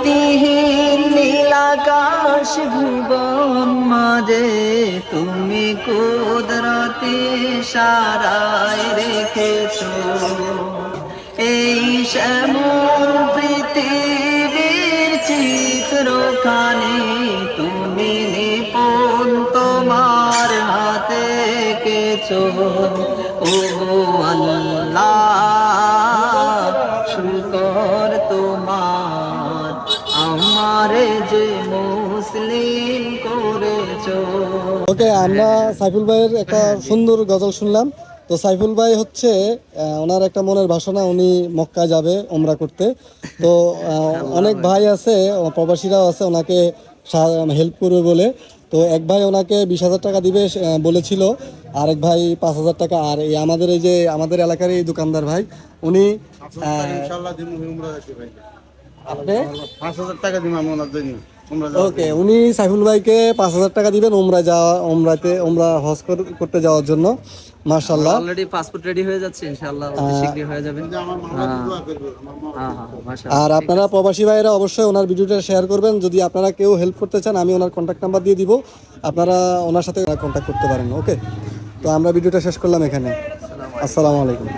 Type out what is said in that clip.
গতিহীন নীলাকাশ ভুবন মাঝে তুমি কুদরতি সারায় রেখেছো এই শ্যামল পৃথিবীর চিত্রখানি তুমি নিপুণ তোমার হাতে এঁকেছো ও আল্লাহ শুকর তোমার আমারে যে মুসলিম করেছো। ওকে, আমরা সাইফুল ভাইয়ের একটা সুন্দর গজল শুনলাম। তো সাইফুল ভাই হচ্ছে ওনার একটা মনের বাসনা, উনি মক্কা যাবে ওমরা করতে। তো অনেক ভাই আছে, প্রবাসীরাও আছে, ওনাকে হেল্প করবে বলে। তো এক ভাই ওনাকে 20,000 টাকা দিবে বলেছিল, আরেক ভাই 5,000 টাকা। আর এই যে আমাদের এলাকার এই দোকানদার ভাই, উনি আপনি 5,000 টাকা দিন ওনার জন্য। ওকে, উনি সাইফুল ভাইকে 5,000 টাকা দিবেন ওমরা হজ করতে যাওয়ার জন্য। মাশাআল্লাহ, অলরেডি পাসপোর্ট রেডি হয়ে যাচ্ছে, ইনশাআল্লাহ অতি শীঘ্রই হয়ে যাবে। হ্যাঁ মাশাআল্লাহ। আর আপনারা প্রবাসী ভাইরা অবশ্যই ওনার ভিডিওটা শেয়ার করবেন। যদি আপনারা কেউ হেল্প করতে চান, আমি ওনার কন্ট্যাক্ট নাম্বার দিয়ে দিব, আপনারা ওনার সাথে কন্ট্যাক্ট করতে পারেন। ওকে, তো আমরা ভিডিওটা শেষ করলাম এখানে। আসসালামু আলাইকুম।